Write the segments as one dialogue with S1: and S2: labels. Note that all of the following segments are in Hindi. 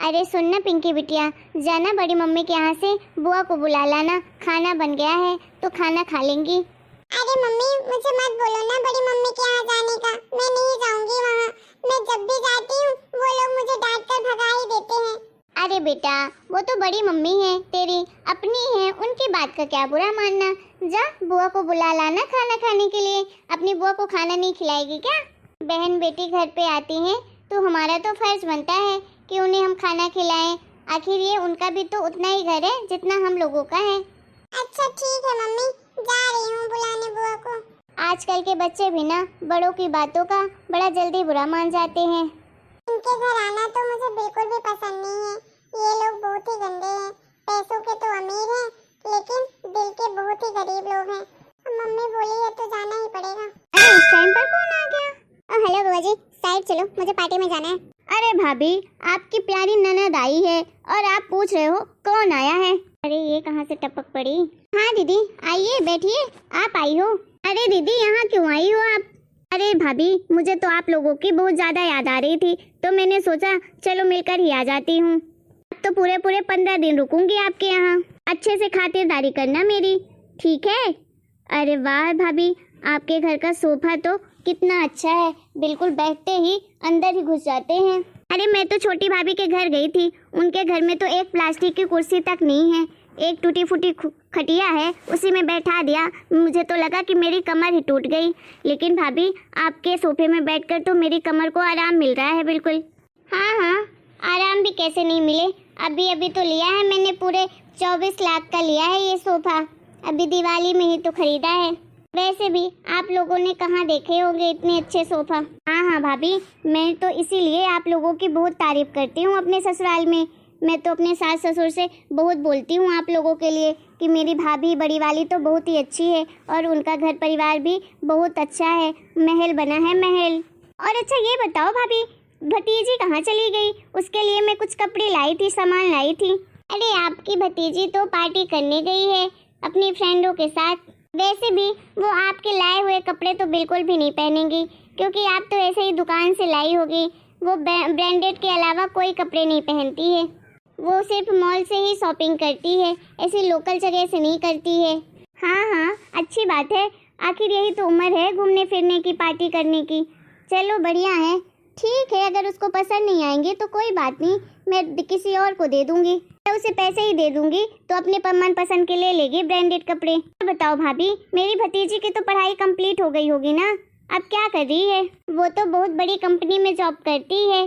S1: अरे सुन ना पिंकी बिटिया, जाना बड़ी मम्मी के यहाँ से बुआ को बुला लाना, खाना बन गया है तो खाना खा लेंगी।
S2: अरे मम्मी मुझे मत बोलो ना बड़ी मम्मी के यहाँ जाने का, मैं नहीं जाऊंगी वहाँ। मैं जब भी जाती हूँ वो लोग मुझे डांट कर भगा ही देते हैं।
S1: अरे बेटा वो तो बड़ी मम्मी है तेरी, अपनी है, उनकी बात का क्या बुरा मानना। जा बुआ को बुला लाना खाना खाने के लिए। अपनी बुआ को खाना नहीं खिलाएगी क्या? बहन बेटी घर पे आती हैं तो हमारा तो फर्ज बनता है कि उन्हें हम खाना खिलाएं। आखिर ये उनका भी तो उतना ही घर है जितना हम लोगों का है।
S2: अच्छा ठीक है मम्मी, जा रही हूँ बुलाने बुआ को।
S1: आजकल के बच्चे भी ना बड़ों की बातों का बड़ा जल्दी बुरा मान जाते हैं।
S2: इनके घर आना तो मुझे बिल्कुल भी पसंद नहीं है। ये लोग बहुत ही गंदे हैं। पैसों के तो अमीर हैं लेकिन दिल के बहुत ही गरीब लोग हैं। मम्मी बोली है तो जाना ही पड़ेगा।
S1: अरे इस टाइम पर कौन आ गया?
S2: हेलो बुआ जी, साइड चलो, मुझे पार्टी में जाना है।
S1: अरे भाभी आपकी प्यारी ननद आई है और आप पूछ रहे हो कौन आया है? अरे ये कहाँ से टपक पड़ी। हाँ दीदी आइए बैठिए, आप आई हो। अरे दीदी यहाँ क्यों आई हो आप? अरे भाभी मुझे तो आप लोगों की बहुत ज्यादा याद आ रही थी तो मैंने सोचा चलो मिलकर ही आ जाती हूँ। अब तो पूरे 15 दिन रुकूंगी आपके यहाँ। अच्छे से खातिरदारी करना मेरी, ठीक है? अरे वाह भाभी, आपके घर का सोफा तो कितना अच्छा है, बिल्कुल बैठते ही अंदर ही घुस जाते हैं। अरे मैं तो छोटी भाभी के घर गई थी, उनके घर में तो एक प्लास्टिक की कुर्सी तक नहीं है, एक टूटी फूटी खटिया है, उसी में बैठा दिया। मुझे तो लगा कि मेरी कमर ही टूट गई, लेकिन भाभी आपके सोफे में बैठकर तो मेरी कमर को आराम मिल रहा है बिल्कुल। हाँ हाँ, आराम भी कैसे नहीं मिले, अभी तो लिया है मैंने, पूरे 24 लाख का लिया है ये सोफा, अभी दिवाली में ही तो खरीदा है। वैसे भी आप लोगों ने कहाँ देखे होंगे इतने अच्छे सोफा। हाँ भाभी, मैं तो इसीलिए आप लोगों की बहुत तारीफ करती हूँ अपने ससुराल में। मैं तो अपने सास ससुर से बहुत बोलती हूँ आप लोगों के लिए कि मेरी भाभी बड़ी वाली तो बहुत ही अच्छी है और उनका घर परिवार भी बहुत अच्छा है, महल बना है महल। और अच्छा ये बताओ भाभी, भतीजी कहाँ चली गई? उसके लिए मैं कुछ कपड़े लाई थी, सामान लाई थी। अरे आपकी भतीजी तो पार्टी करने गई है अपनी फ्रेंडों के साथ। वैसे भी वो आपके लाए हुए कपड़े तो बिल्कुल भी नहीं पहनेंगी क्योंकि आप तो ऐसे ही दुकान से लाई होगी। वो ब्रांडेड के अलावा कोई कपड़े नहीं पहनती है, वो सिर्फ मॉल से ही शॉपिंग करती है, ऐसी लोकल जगह से नहीं करती है। हाँ अच्छी बात है, आखिर यही तो उम्र है घूमने फिरने की, पार्टी करने की। चलो बढ़िया है, ठीक है, अगर उसको पसंद नहीं आएंगे तो कोई बात नहीं, मैं किसी और को दे दूंगी, मैं उसे पैसे ही दे दूंगी तो अपने मन पसंद के ले लेगी ब्रांडेड कपड़े। बताओ भाभी, मेरी भतीजी की तो पढ़ाई कंप्लीट हो गई होगी ना, अब क्या कर रही है? वो तो बहुत बड़ी कंपनी में जॉब करती है,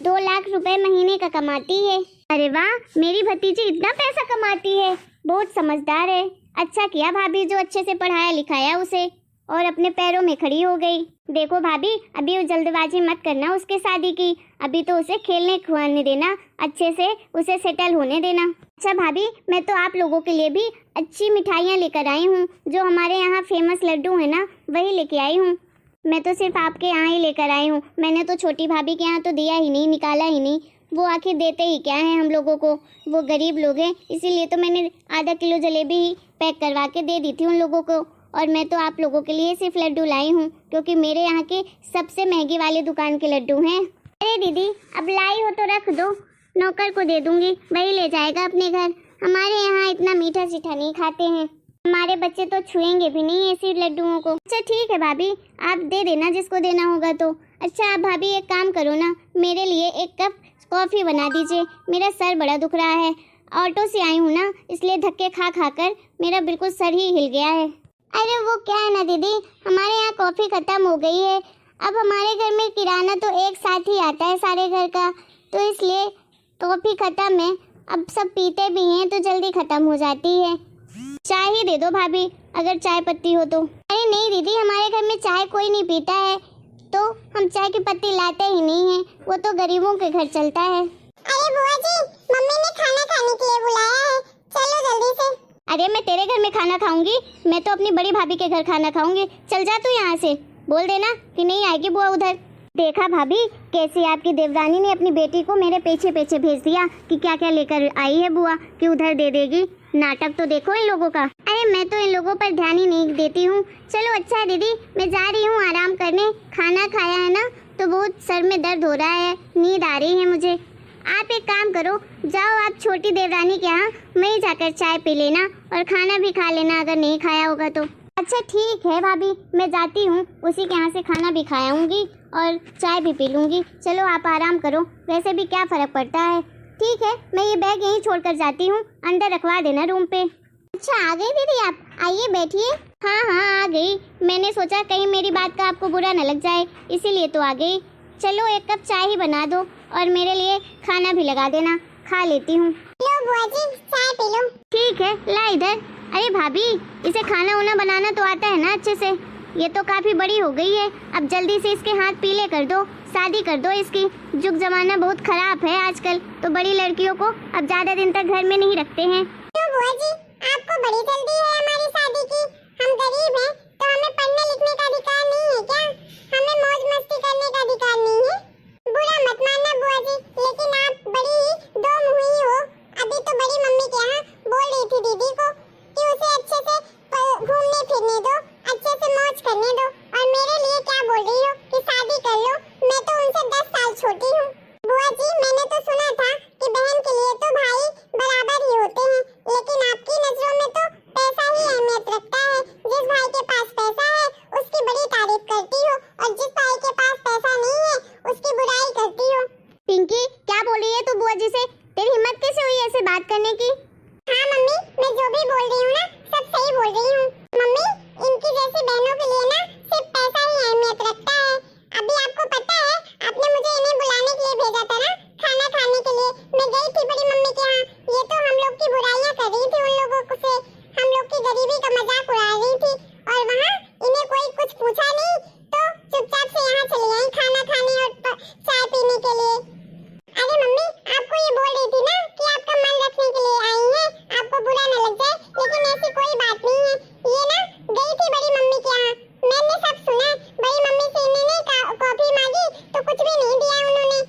S1: 2 लाख रुपए महीने का कमाती है। अरे वाह, मेरी भतीजी इतना पैसा कमाती है, बहुत समझदार है। अच्छा किया भाभी जो अच्छे से पढ़ाया लिखाया उसे और अपने पैरों में खड़ी हो गई। देखो भाभी, अभी जल्दबाजी मत करना उसके शादी की, अभी तो उसे खेलने खुआने देना, अच्छे से उसे सेटल होने देना। अच्छा भाभी, मैं तो आप लोगों के लिए भी अच्छी मिठाइयाँ लेकर आई हूँ, जो हमारे यहाँ फेमस लड्डू है ना वही लेके आई हूँ। मैं तो सिर्फ आपके यहाँ ही लेकर आई हूँ, मैंने तो छोटी भाभी के यहाँ तो दिया ही नहीं, निकाला ही नहीं। वो आखिर देते ही क्या है हम लोगों को, वो गरीब लोग हैं, इसीलिए तो मैंने आधा किलो जलेबी ही पैक करवा के दे दी थी उन लोगों को। और मैं तो आप लोगों के लिए सिर्फ लड्डू लाई हूँ क्योंकि मेरे यहाँ के सबसे महंगी वाली दुकान के लड्डू हैं। अरे दीदी अब लाई हो तो रख दो, नौकर को दे दूंगी, वही ले जाएगा अपने घर। हमारे यहाँ इतना मीठा सीठा नहीं खाते हैं, हमारे बच्चे तो छुएंगे भी नहीं ऐसे लड्डुओं को। अच्छा ठीक है भाभी, आप दे देना जिसको देना होगा तो। अच्छा आप भाभी एक काम करो ना, मेरे लिए 1 कप कॉफ़ी बना दीजिए, मेरा सर बड़ा दुख रहा है, ऑटो से आई हूँ ना इसलिए धक्के खा कर मेरा बिल्कुल सर ही हिल गया है। अरे वो क्या है ना दीदी, हमारे यहाँ कॉफ़ी ख़त्म हो गई है, अब हमारे घर में किराना तो एक साथ ही आता है सारे घर का, तो इसलिए कॉफ़ी ख़त्म है, अब सब पीते भी हैं तो जल्दी ख़त्म हो जाती है। चाय ही दे दो भाभी अगर चाय पत्ती हो तो। अरे नहीं दीदी, हमारे घर में चाय कोई नहीं पीता है तो हम चाय की पत्ती लाते ही नहीं है, वो तो गरीबों के घर चलता है।
S2: अरे बुआ जी, मम्मी ने खाना खाने के लिए बुलाया है, चलो जल्दी से।
S1: अरे मैं तेरे घर में खाना खाऊंगी, मैं तो अपनी बड़ी भाभी के घर खाना खाऊंगी, चल जा तू यहाँ से, बोल देना कि नहीं आएगी बुआ उधर। देखा भाभी कैसी आपकी देवरानी ने अपनी बेटी को मेरे पीछे पीछे भेज दिया कि क्या क्या लेकर आई है बुआ कि उधर दे देगी। नाटक तो देखो इन लोगों का। अरे मैं तो इन लोगों पर ध्यान ही नहीं देती हूँ। चलो अच्छा दीदी, मैं जा रही हूँ आराम करने, खाना खाया है ना तो बहुत सर में दर्द हो रहा है, नींद आ रही है मुझे। आप एक काम करो, जाओ आप छोटी देवरानी के यहाँ वहीं जाकर चाय पी लेना और खाना भी खा लेना अगर नहीं खाया होगा तो। अच्छा ठीक है भाभी, मैं जाती हूँ, उसी के यहाँ से खाना भी खा आऊँगी और चाय भी पी लूँगी। चलो आप आराम करो, वैसे भी क्या फ़र्क पड़ता है। ठीक है, मैं ये बैग यहीं छोड़कर जाती हूँ, अंदर रखवा देना रूम पे। अच्छा आ गई दीदी आप, आइए बैठिए। हाँ हाँ आ गई, मैंने सोचा कहीं मेरी बात का आपको बुरा न लग जाए, इसीलिए तो आ गई। चलो एक कप चाय ही बना दो और मेरे लिए खाना भी लगा देना, खा लेती हूँ।
S2: लो बुआ जी चाय पी लो।
S1: ठीक है, ला इधर। अरे भाभी, इसे खाना वाना बनाना तो आता है ना अच्छे से? ये तो काफी बड़ी हो गई है, अब जल्दी से इसके हाथ पीले कर दो, शादी कर दो इसकी। जुग जमाना बहुत खराब है आजकल, तो बड़ी लड़कियों को अब ज्यादा दिन तक घर में नहीं रखते हैं।
S2: तो बुआ जी आपको बड़ी जल्दी है हमारी शादी की, हम गरीब हैं तो हमें पढ़ने लिखने का अधिकार नहीं है क्या? हमें मौज मस्ती करने का अधिकार नहीं है? बुरा मत मानना बुआ जी, लेकिन आप बड़ी ही दो मुही हो। अभी तो बड़ी मम्मी के यहाँ बोल रही थी दीदी को कि उसे अच्छे से घूमने फिरने दो, अच्छे से मौज करने दो, और मेरे लिए क्या बोल रही हो कि शादी कर लो? मैं तो उनसे 10 साल छोटी हूँ। बुआ जी मैंने तो सुना था कि बहन के लिए तो भाई बराबर ही होते हैं, लेकिन आपकी नजरों में तो पैसा ही अहमियत रखता है। जिस भाई के पास पैसा है उसकी बड़ी तारीफ करती हो, और जिस भाई के पास पैसा नहीं है उसकी बुराई करती हो।
S1: पिंकी क्या बोल रही है तू बुआ जी से? तेरी हिम्मत कैसे हुई ऐसे बात करने की?
S2: हाँ मम्मी, मैं जो भी बोल रही हूँ ना सब सही बोल रही हूँ। मम्मी इनकी जैसी बहनों के लिए ना सिर्फ पैसा ही अहमियत रखता है। अभी आपको पता है आपने मुझे इन्हें बुलाने के लिए भेजा था ना, खाना खाने के लिए। मैं गई थी बड़ी मम्मी के यहाँ, ये तो हम लोग की बुराइयां कर रही थी, उन लोगों से हम लोग की गरीबी का मजाक उड़ा रही थी, और वहाँ इन्हें कोई कुछ पूछा नहीं तो चुपचाप से यहाँ चली आई खाना खाने और चाय पीने के लिए। अरे मम्मी आपको ये बोल रही थी ना कि आपका मन रखने के लिए आई हैं, आपको बुरा न लग जाए, लेकिन ऐसी कोई बात नहीं है। ये ना गई थी बड़ी मम्मी के यहाँ, मैंने सब सुना। बड़ी मम्मी से इन्होंने कॉफी मांगी तो कुछ भी नहीं दिया उन्होंने।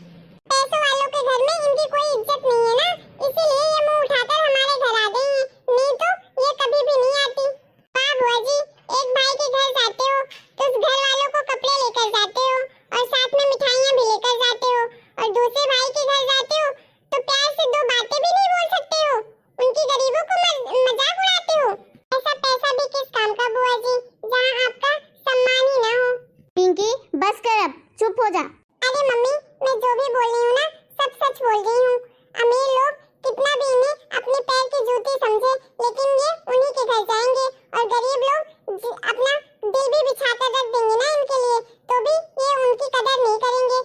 S2: पैसों वालों के घर में इनकी कोई इज्जत नहीं है ना, इसीलिए ये मुंह उठाकर हमारे घर आ गई हैं, नहीं तो ये कभी भी नहीं आती। वाह बुआ जी, एक भाई के घर जाते हो तो उस घर वालों को कपड़े लेकर जाते हो और साथ में मिठाइयाँ भी लेकर जाते हो, और दूसरे भाई के घर जाते हो तो प्यार से दो बातें भी नहीं बोल सकते हो, उनकी गरीबों को मजाक उड़ाते हो। ऐसा पैसा भी किस काम का बुआ जी, जहाँ आपका सम्मान ही ना हो।
S1: पिंकी बस कर, अब चुप हो जा।
S2: अरे मम्मी मैं जो भी बोल रही हूँ ना सब सच बोल रही हूँ। अमीर लोग कितना भी इन्हें अपने पैर की जूती समझे, लेकिन ये उन्हीं के घर जाएंगे, और गरीब लोग अपना दिल भी बिछाकर रख देंगे ना इनके लिए, तो भी ये उनकी कदर नहीं करेंगे।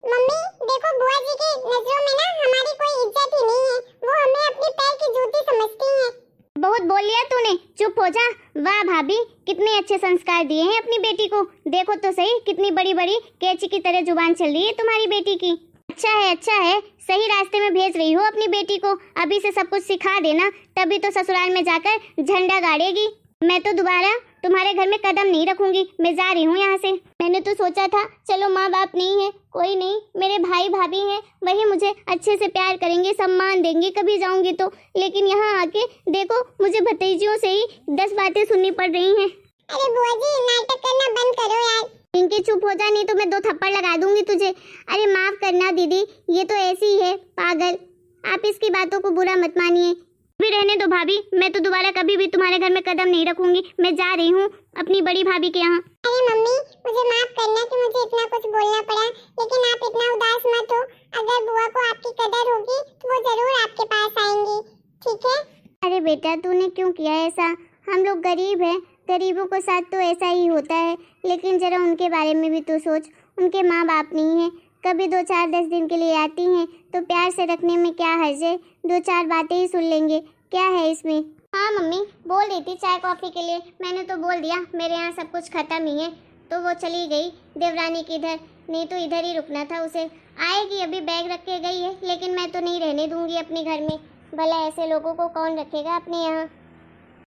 S2: मम्मी देखो बुआ जी की नजरों में ना हमारी कोई इज्जत ही नहीं है, वो हमें अपने पैर की जूती समझती हैं।
S1: बहुत बोल लिया तूने, चुप हो जा। वाह भाभी, कितने अच्छे संस्कार दिए हैं अपनी बेटी को। देखो तो सही, कितनी बड़ी बड़ी कैंची की तरह जुबान चल रही है तुम्हारी बेटी की। अच्छा है, सही रास्ते में भेज रही हो अपनी बेटी को। अभी से सब कुछ सिखा देना, तभी तो ससुराल में जाकर झंडा गाड़ेगी। मैं तो दोबारा तुम्हारे घर में कदम नहीं रखूंगी, मैं जा रही हूँ यहाँ से। मैंने तो सोचा था चलो माँ बाप नहीं है, कोई नहीं, मेरे भाई भाभी हैं, वही मुझे अच्छे से प्यार करेंगे, सम्मान देंगे कभी जाऊंगी तो। लेकिन यहाँ आके देखो मुझे भतीजियों से ही 10 बातें सुननी पड़ रही हैं।
S2: अरे बुआ जी नाटक करना बंद करो यार।
S1: पिंकी चुप हो जा, नहीं तो मैं 2 थप्पड़ लगा दूंगी तुझे। अरे माफ करना दीदी, ये तो ऐसी ही है पागल, आप इसकी बातों को बुरा मत मानिए। भी रहने दो भाभी, मैं तो दोबारा कभी भी तुम्हारे घर में कदम नहीं रखूंगी, मैं जा रही हूँ अपनी बड़ी भाभी के यहाँ।
S2: अरे मम्मी मुझे माफ करना कि मुझे इतना कुछ बोलना पड़ा, लेकिन आप इतना उदास मत हो। अगर बुआ को आपकी कदर होगी तो वो जरूर आपके पास आएंगी, ठीक है?
S1: अरे बेटा तूने क्यों किया ऐसा? हम लोग गरीब हैं, गरीबों के साथ तो ऐसा ही होता है, लेकिन जरा उनके बारे में भी तो सोच। उनके माँ बाप नहीं है, कभी 2-4-10 दिन के लिए आती हैं तो प्यार से रखने में क्या हर्ज है? 2-4 बातें ही सुन लेंगे, क्या है इसमें? हाँ मम्मी बोल रही थी चाय कॉफ़ी के लिए, मैंने तो बोल दिया मेरे यहाँ सब कुछ ख़त्म ही है, तो वो चली गई देवरानी की इधर, नहीं तो इधर ही रुकना था उसे। आएगी, अभी बैग रख के गई है, लेकिन मैं तो नहीं रहने दूंगी अपने घर में, भला ऐसे लोगों को कौन रखेगा अपने यहाँ।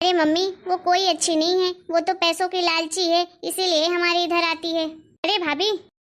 S1: अरे मम्मी वो कोई अच्छी नहीं है, वो तो पैसों की लालची है, इसीलिए हमारे इधर आती है। अरे भाभी,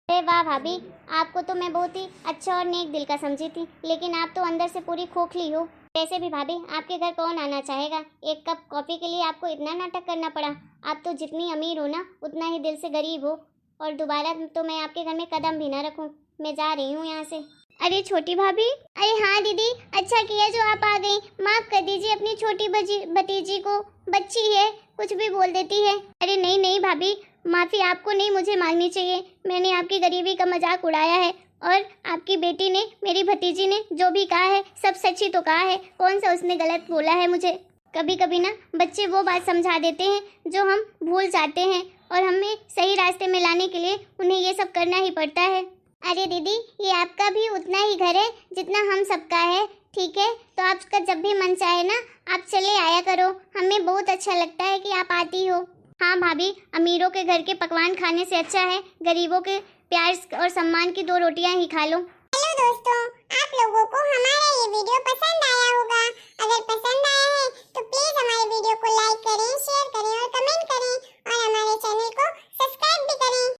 S1: अरे वाह भाभी, आपको तो मैं बहुत ही अच्छा और नेक दिल का समझी थी, लेकिन आप तो अंदर से पूरी खोखली हो। वैसे भी भाभी आपके घर कौन आना चाहेगा? एक कप कॉफ़ी के लिए आपको इतना नाटक करना पड़ा। आप तो जितनी अमीर हो ना उतना ही दिल से गरीब हो, और दोबारा तो मैं आपके घर में कदम भी ना रखूं। मैं जा रही हूँ यहाँ से। अरे छोटी भाभी, अरे हाँ दीदी, अच्छा किया जो आप आ गई। माफ कर दीजिए अपनी छोटी भतीजी को, बच्ची है कुछ भी बोल देती है। अरे नहीं नहीं भाभी, माफी आपको नहीं मुझे मांगनी चाहिए। मैंने आपकी गरीबी का मजाक उड़ाया है और आपकी बेटी ने, मेरी भतीजी ने जो भी कहा है सब सच ही तो कहा है। कौन सा उसने गलत बोला है मुझे। कभी कभी ना बच्चे वो बात समझा देते हैं जो हम भूल जाते हैं और हमें सही रास्ते में लाने के लिए उन्हें ये सब करना ही पड़ता है। अरे दीदी, ये आपका भी उतना ही घर है जितना हम सबका है, ठीक है? तो आपका जब भी मन चाहे ना आप चले आया करो, हमें बहुत अच्छा लगता है कि आप आती हो। हाँ भाभी, अमीरों के घर के पकवान खाने से अच्छा है गरीबों के प्यार और सम्मान की 2 रोटियां ही खा लो।
S2: हेलो दोस्तों, आप लोगों को हमारा ये वीडियो पसंद आया होगा। अगर पसंद आया है तो प्लीज हमारे वीडियो को लाइक करें, शेयर करें और कमेंट करें और हमारे चैनल को